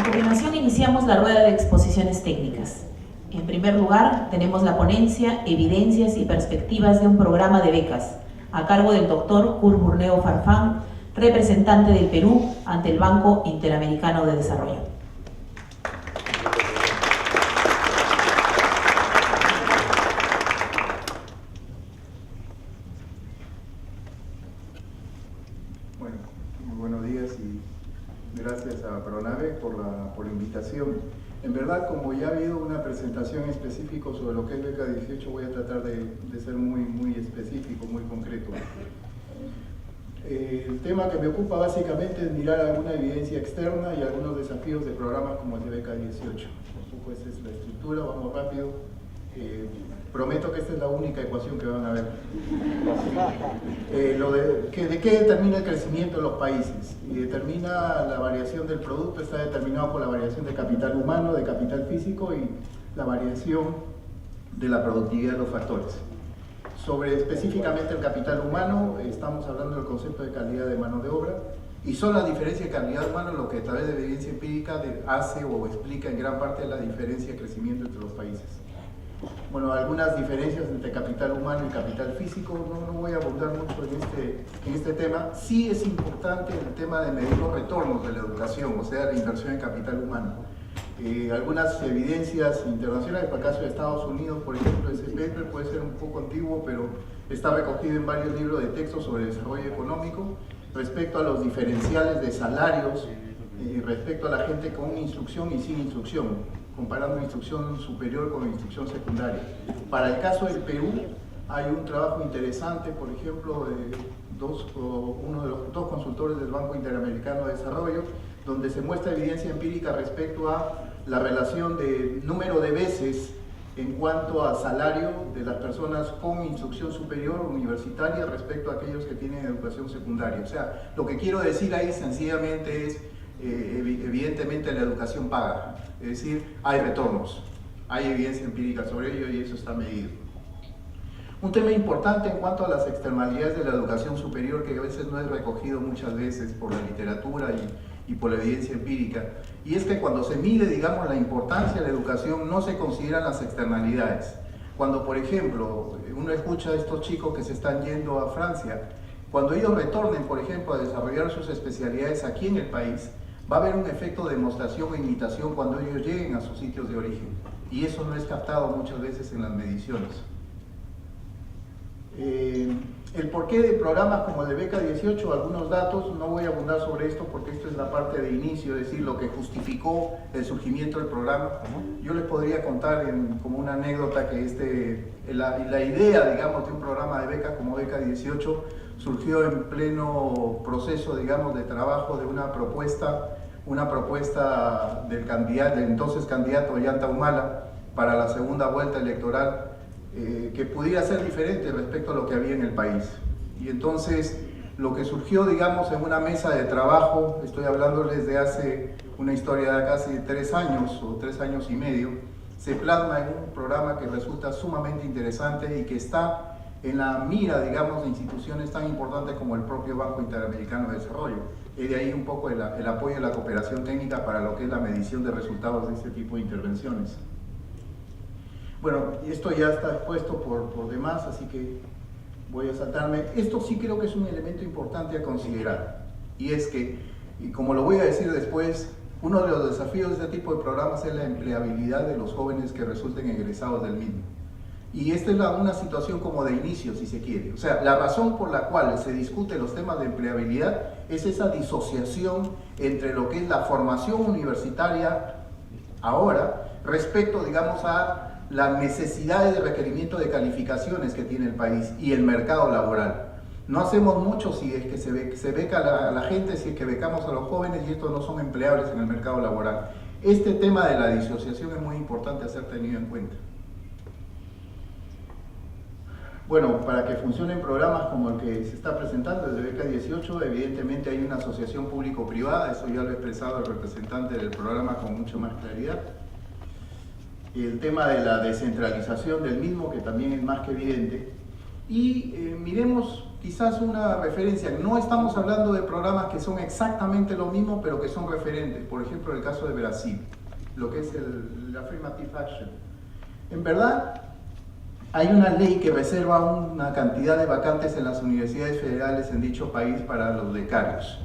A continuación iniciamos la rueda de exposiciones técnicas. En primer lugar, tenemos la ponencia Evidencias y perspectivas de un programa de becas, a cargo del doctor Kurt Burneo Farfán, representante del Perú ante el Banco Interamericano de Desarrollo. Bueno, muy buenos días y gracias a Pronave por la invitación. En verdad, como ya ha habido una presentación específica sobre lo que es Beca 18, voy a tratar de ser muy específico, muy concreto. El tema que me ocupa básicamente es mirar alguna evidencia externa y algunos desafíos de programas como el de Beca 18. Por supuesto, esa es la estructura, vamos rápido. Prometo que esta es la única ecuación que van a ver. ¿De qué determina el crecimiento de los países? Y determina la variación del producto, está determinado por la variación de capital humano, de capital físico y la variación de la productividad de los factores. Sobre específicamente el capital humano, estamos hablando del concepto de calidad de mano de obra, y son las diferencias de calidad humana lo que a través de evidencia empírica hace o explica en gran parte la diferencia de crecimiento entre los países. Bueno, algunas diferencias entre capital humano y capital físico, no voy a abundar mucho en este tema. Sí es importante el tema de medir los retornos de la educación, o sea, la inversión en capital humano. Algunas evidencias internacionales, para el caso de Estados Unidos, por ejemplo, ese paper puede ser un poco antiguo, pero está recogido en varios libros de texto sobre desarrollo económico, respecto a los diferenciales de salarios, respecto a la gente con instrucción y sin instrucción, comparando instrucción superior con instrucción secundaria. Para el caso del Perú, hay un trabajo interesante, por ejemplo, de uno de los dos consultores del Banco Interamericano de Desarrollo, donde se muestra evidencia empírica respecto a la relación de número de veces en cuanto a salario de las personas con instrucción superior universitaria respecto a aquellos que tienen educación secundaria. O sea, lo que quiero decir ahí sencillamente es, evidentemente la educación paga, es decir, hay retornos, hay evidencia empírica sobre ello y eso está medido. Un tema importante en cuanto a las externalidades de la educación superior, que a veces no es recogido muchas veces por la literatura y por la evidencia empírica, y es que cuando se mide, digamos, la importancia de la educación, no se consideran las externalidades. Cuando, por ejemplo, uno escucha a estos chicos que se están yendo a Francia, cuando ellos retornen, por ejemplo, a desarrollar sus especialidades aquí en el país, va a haber un efecto de demostración o imitación cuando ellos lleguen a sus sitios de origen, y eso no es captado muchas veces en las mediciones. El porqué de programas como el de Beca 18, algunos datos, no voy a abundar sobre esto porque esto es la parte de inicio, es decir, lo que justificó el surgimiento del programa. Yo les podría contar como una anécdota que la idea, digamos, de un programa de becas como Beca 18 surgió en pleno proceso, digamos, de trabajo de una propuesta del entonces candidato Ollanta Humala para la segunda vuelta electoral, que pudiera ser diferente respecto a lo que había en el país. Y entonces lo que surgió, digamos, en una mesa de trabajo, estoy hablándoles de hace una historia de casi 3 años o 3 años y medio, se plasma en un programa que resulta sumamente interesante y que está en la mira, digamos, de instituciones tan importantes como el propio Banco Interamericano de Desarrollo. Y de ahí un poco el apoyo de la cooperación técnica para lo que es la medición de resultados de este tipo de intervenciones. Bueno, esto ya está expuesto por demás, así que voy a saltarme. Esto sí creo que es un elemento importante a considerar, y es que, y como lo voy a decir después, uno de los desafíos de este tipo de programas es la empleabilidad de los jóvenes que resulten egresados del mismo. Y esta es una situación como de inicio, si se quiere. O sea, la razón por la cual se discuten los temas de empleabilidad es esa disociación entre lo que es la formación universitaria ahora respecto, digamos, a las necesidades de requerimiento de calificaciones que tiene el país y el mercado laboral. No hacemos mucho si es que se beca a la gente, si es que becamos a los jóvenes y estos no son empleables en el mercado laboral. Este tema de la disociación es muy importante a ser tenido en cuenta. Bueno, para que funcionen programas como el que se está presentando desde Beca 18, evidentemente hay una asociación público-privada, eso ya lo ha expresado el representante del programa con mucha más claridad. El tema de la descentralización del mismo, que también es más que evidente. Y miremos quizás una referencia. No estamos hablando de programas que son exactamente lo mismo, pero que son referentes. Por ejemplo, el caso de Brasil, lo que es el Affirmative Action. En verdad, hay una ley que reserva una cantidad de vacantes en las universidades federales en dicho país para los becarios.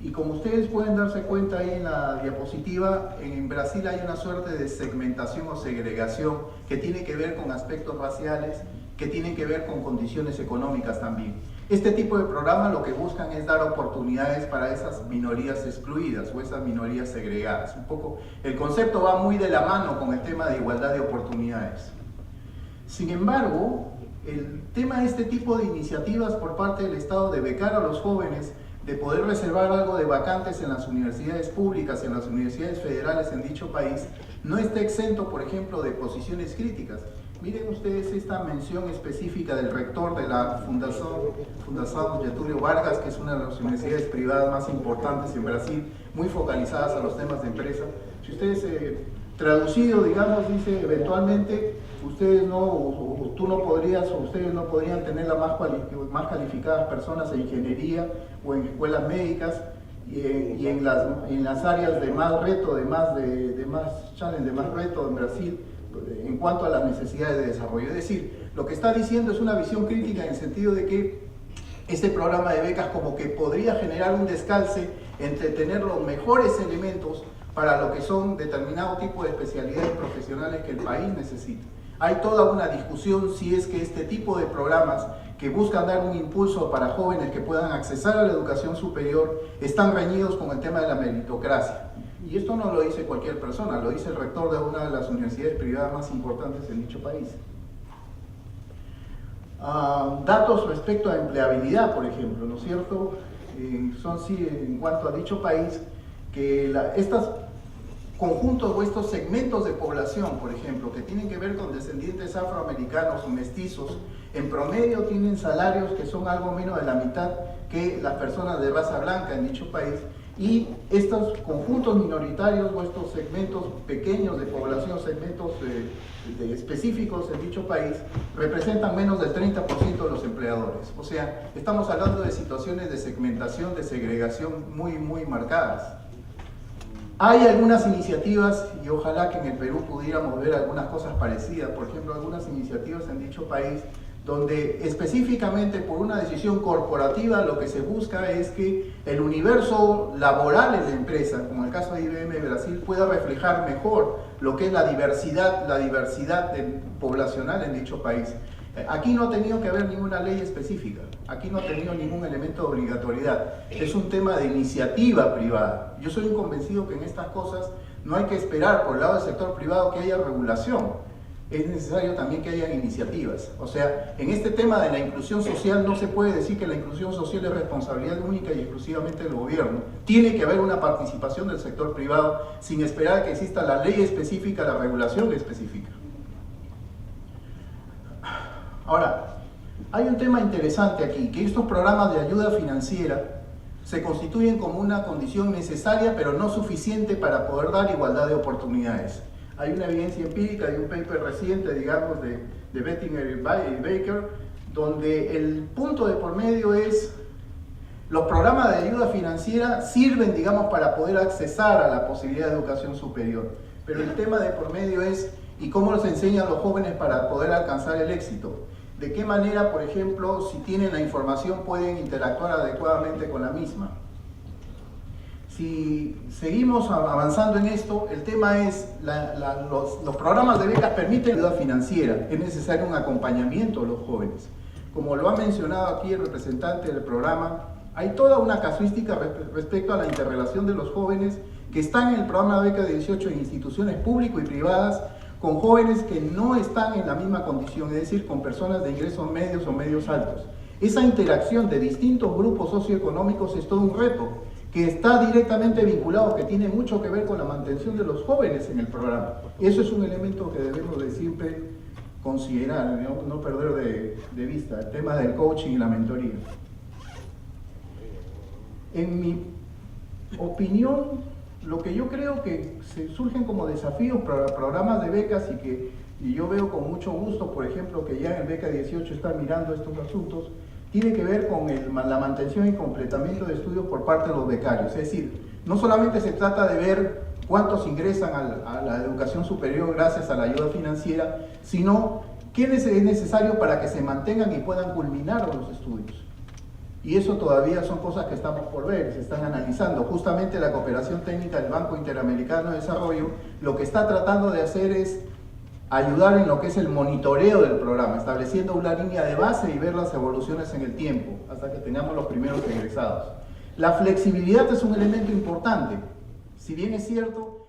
Y como ustedes pueden darse cuenta ahí en la diapositiva, en Brasil hay una suerte de segmentación o segregación que tiene que ver con aspectos raciales, que tienen que ver con condiciones económicas también. Este tipo de programas lo que buscan es dar oportunidades para esas minorías excluidas o esas minorías segregadas. Un poco, el concepto va muy de la mano con el tema de igualdad de oportunidades. Sin embargo, el tema de este tipo de iniciativas por parte del Estado de becar a los jóvenes, de poder reservar algo de vacantes en las universidades públicas, en las universidades federales en dicho país, no está exento, por ejemplo, de posiciones críticas. Miren ustedes esta mención específica del rector de la Fundación Getúlio Vargas, que es una de las universidades privadas más importantes en Brasil, muy focalizadas a los temas de empresa. Si ustedes, traducido, digamos, dice, eventualmente, ustedes no, o tú no podrías, o ustedes no podrían tener las más calificadas personas en ingeniería o en escuelas médicas y en las áreas de más reto, de más challenge, de más reto en Brasil en cuanto a las necesidades de desarrollo. Es decir, lo que está diciendo es una visión crítica en el sentido de que este programa de becas como que podría generar un descalce entre tener los mejores elementos para lo que son determinado tipo de especialidades profesionales que el país necesita. Hay toda una discusión si es que este tipo de programas que buscan dar un impulso para jóvenes que puedan accesar a la educación superior están reñidos con el tema de la meritocracia. Y esto no lo dice cualquier persona, lo dice el rector de una de las universidades privadas más importantes en dicho país. Datos respecto a empleabilidad, por ejemplo, ¿no es cierto? Son sí, en cuanto a dicho país, que estos conjuntos o estos segmentos de población, por ejemplo, que tienen que ver con descendientes afroamericanos o mestizos, en promedio tienen salarios que son algo menos de la mitad que las personas de raza blanca en dicho país, y estos conjuntos minoritarios o estos segmentos pequeños de población, segmentos específicos en dicho país, representan menos del 30% de los empleadores. O sea, estamos hablando de situaciones de segmentación, de segregación muy marcadas. Hay algunas iniciativas, y ojalá que en el Perú pudiéramos ver algunas cosas parecidas, por ejemplo, algunas iniciativas en dicho país, donde específicamente por una decisión corporativa lo que se busca es que el universo laboral en la empresa, como el caso de IBM Brasil, pueda reflejar mejor lo que es la diversidad poblacional en dicho país. Aquí no ha tenido que haber ninguna ley específica, aquí no ha tenido ningún elemento de obligatoriedad, es un tema de iniciativa privada. Yo soy un convencido que en estas cosas no hay que esperar por el lado del sector privado que haya regulación, es necesario también que haya iniciativas. O sea, en este tema de la inclusión social no se puede decir que la inclusión social es responsabilidad única y exclusivamente del gobierno. Tiene que haber una participación del sector privado sin esperar a que exista la ley específica, la regulación específica. Ahora, hay un tema interesante aquí, que estos programas de ayuda financiera se constituyen como una condición necesaria pero no suficiente para poder dar igualdad de oportunidades. Hay una evidencia empírica de un paper reciente, digamos, de Bettinger y Baker, donde el punto de por medio es los programas de ayuda financiera sirven, digamos, para poder accesar a la posibilidad de educación superior. Pero el tema de por medio es, ¿y cómo los enseñan los jóvenes para poder alcanzar el éxito? ¿De qué manera, por ejemplo, si tienen la información, pueden interactuar adecuadamente con la misma? Si seguimos avanzando en esto, el tema es, los programas de becas permiten ayuda financiera, es necesario un acompañamiento a los jóvenes. Como lo ha mencionado aquí el representante del programa, hay toda una casuística respecto a la interrelación de los jóvenes que están en el programa de beca de 18 en instituciones públicas y privadas, con jóvenes que no están en la misma condición, es decir, con personas de ingresos medios o medios altos. Esa interacción de distintos grupos socioeconómicos es todo un reto, que está directamente vinculado, que tiene mucho que ver con la mantención de los jóvenes en el programa. Eso es un elemento que debemos de siempre considerar, no perder de vista, el tema del coaching y la mentoría. En mi opinión, lo que yo creo que surgen como desafíos para programas de becas y yo veo con mucho gusto, por ejemplo, que ya en Beca 18 están mirando estos asuntos, tiene que ver con la mantención y completamiento de estudios por parte de los becarios. Es decir, no solamente se trata de ver cuántos ingresan a la educación superior gracias a la ayuda financiera, sino qué es necesario para que se mantengan y puedan culminar los estudios. Y eso todavía son cosas que estamos por ver, se están analizando. Justamente la cooperación técnica del Banco Interamericano de Desarrollo lo que está tratando de hacer es ayudar en lo que es el monitoreo del programa, estableciendo una línea de base y ver las evoluciones en el tiempo, hasta que tengamos los primeros egresados. La flexibilidad es un elemento importante. Si bien es cierto,